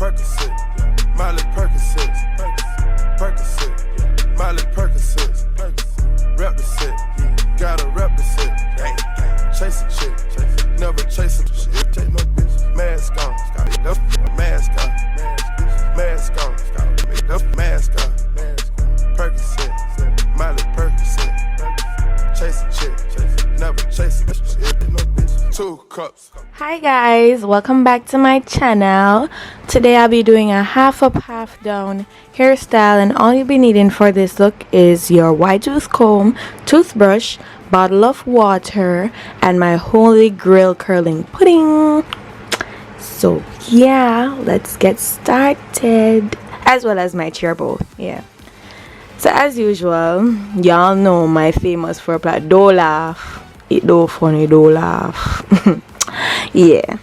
Percocet, Miley Percocet, Percocet, Miley Percocet, rep the set, gotta rep the set. Chase a chick, never chase a shit. Take no bitch, mask on, make up mask on, mask on, make up mask on. Percocet, Miley Percocet, chase a chick, never chase a shit. No bitch, 2 cups. Hi guys, welcome back to my channel. Today I'll be doing a half up, half down hairstyle, and all you'll be needing for this look is your wide tooth comb, toothbrush, bottle of water, and my holy grail curling pudding. So yeah, let's get started, as well as my chair both. Yeah, so as usual, y'all know my famous foreplay. Don't laugh, it don't funny, don't laugh. Yeah,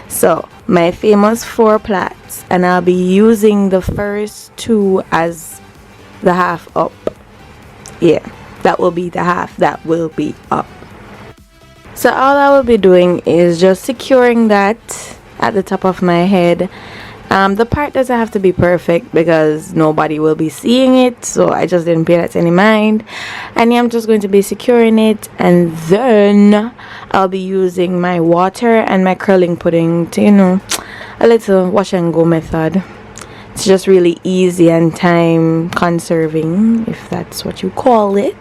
so my famous 4 plaits, and I'll be using the first 2 as the half up. Yeah, that will be the half that will be up. So all I will be doing is just securing that at the top of my head. The part doesn't have to be perfect because nobody will be seeing it, so I just didn't pay that any mind. And yeah, I'm just going to be securing it, and then I'll be using my water and my curling pudding to, you know, a little wash and go method. It's just really easy and time conserving, if that's what you call it.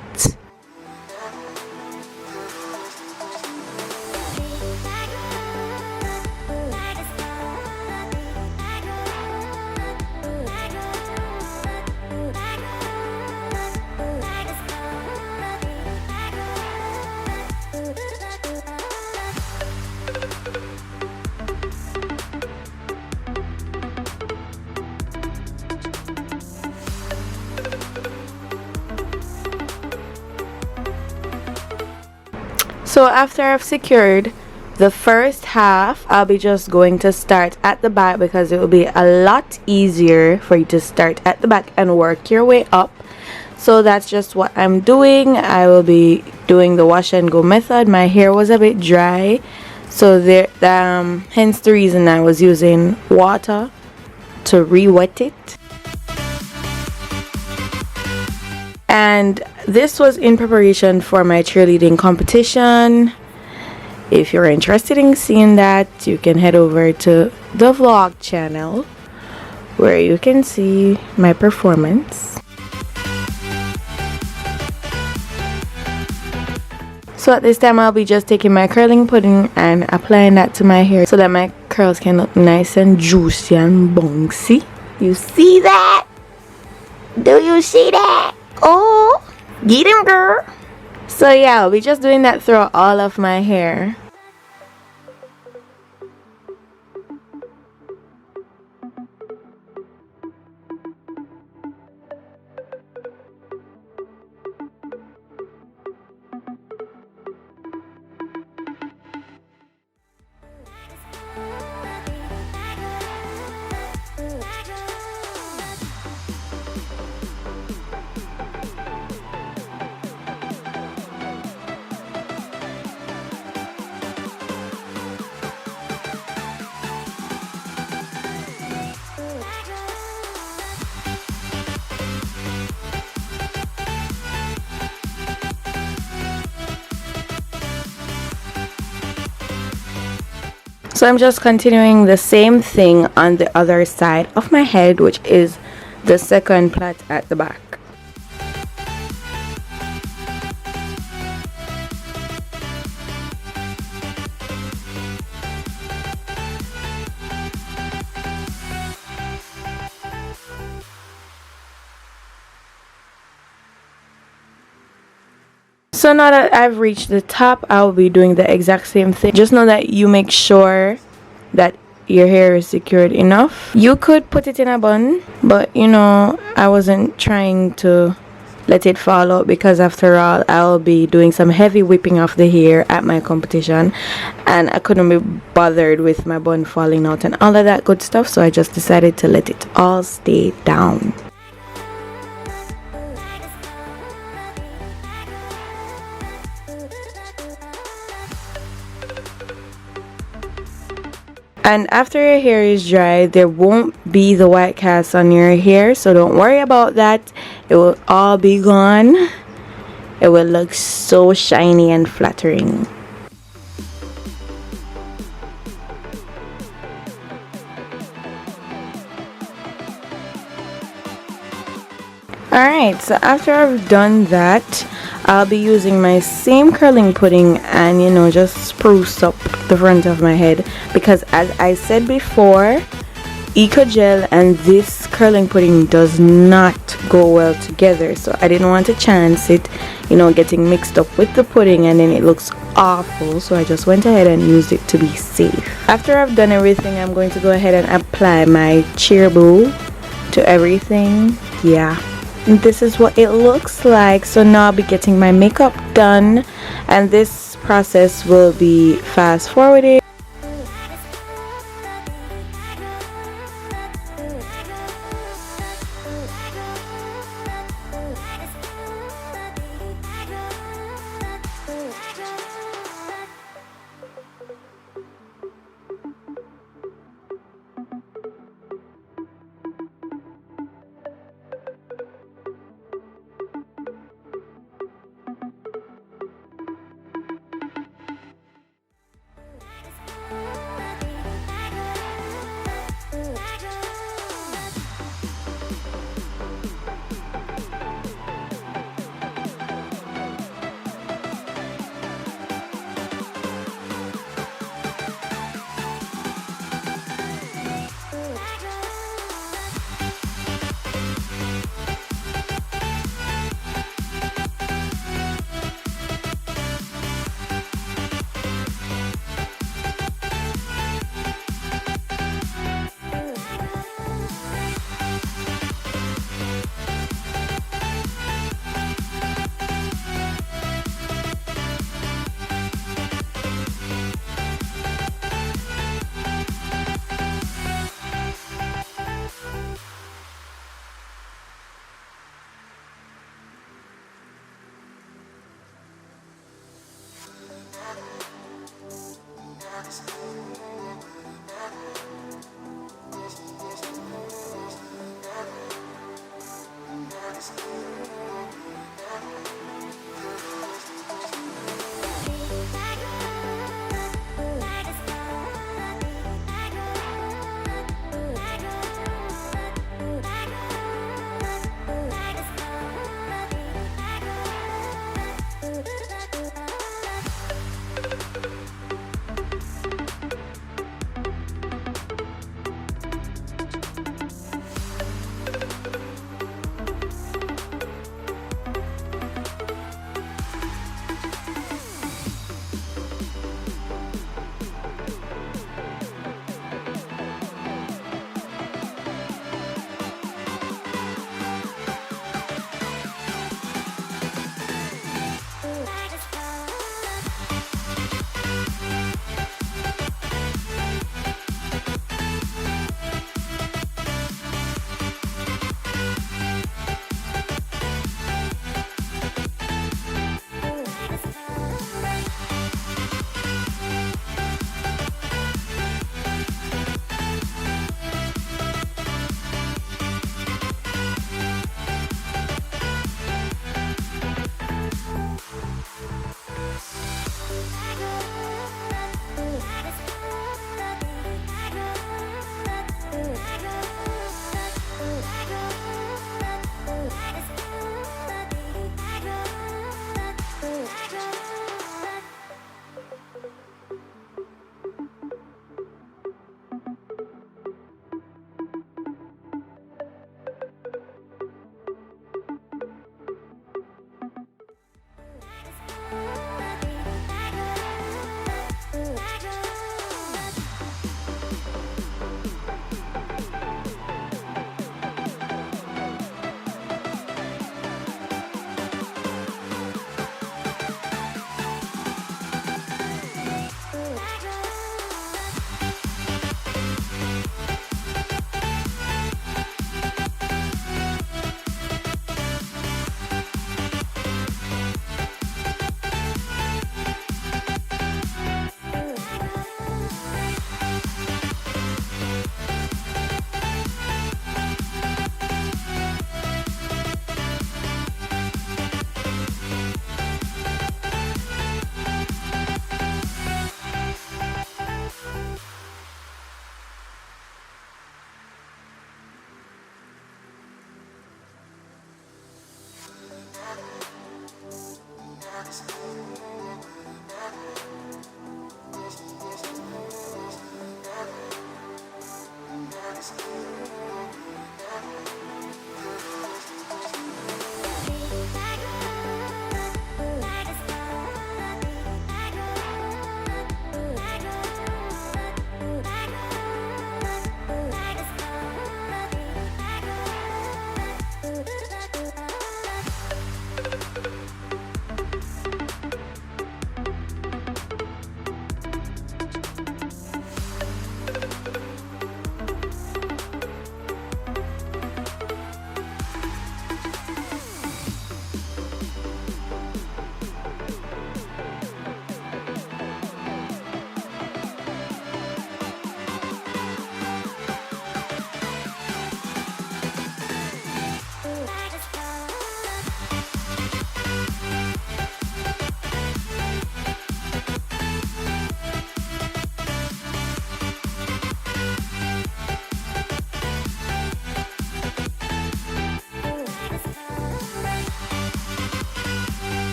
So after I've secured the first half, I'll be just going to start at the back because it will be a lot easier for you to start at the back and work your way up. So that's just what I'm doing. I will be doing the wash and go method. My hair was a bit dry, so there hence the reason I was using water to re-wet it. And this was in preparation for my cheerleading competition. If you're interested in seeing that, you can head over to the vlog channel where you can see my performance. So at this time, I'll be just taking my curling pudding and applying that to my hair so that my curls can look nice and juicy and bouncy. You see that? Do you see that? Oh, get him, girl. So yeah, I'll be just doing that throughout all of my hair. So I'm just continuing the same thing on the other side of my head, which is the second plait at the back. So now that I've reached the top, I'll be doing the exact same thing. Just know that you make sure that your hair is secured enough. You could put it in a bun, but you know, I wasn't trying to let it fall out because after all, I'll be doing some heavy whipping of the hair at my competition, and I couldn't be bothered with my bun falling out and all of that good stuff, so I just decided to let it all stay down. And after your hair is dry, there won't be the white cast on your hair, so don't worry about that. It will all be gone. It will look so shiny and flattering. Alright, so after I've done that, I'll be using my same curling pudding and just spruce up the front of my head, because as I said before, Eco Gel and this curling pudding does not go well together, so I didn't want to chance it getting mixed up with the pudding and then it looks awful, so I just went ahead and used it to be safe. After I've done everything, I'm going to go ahead and apply my Cheer Boo to everything. Yeah, and this is what it looks like. So now I'll be getting my makeup done, and this process will be fast forwarded.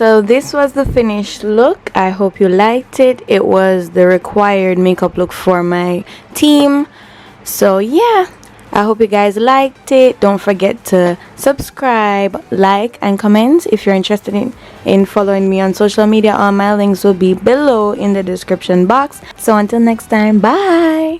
So this was the finished look. I hope you liked it. It was the required makeup look for my team. So yeah, I hope you guys liked it. Don't forget to subscribe, like, and comment. If you're interested in following me on social media, all my links will be below in the description box. So until next time, bye.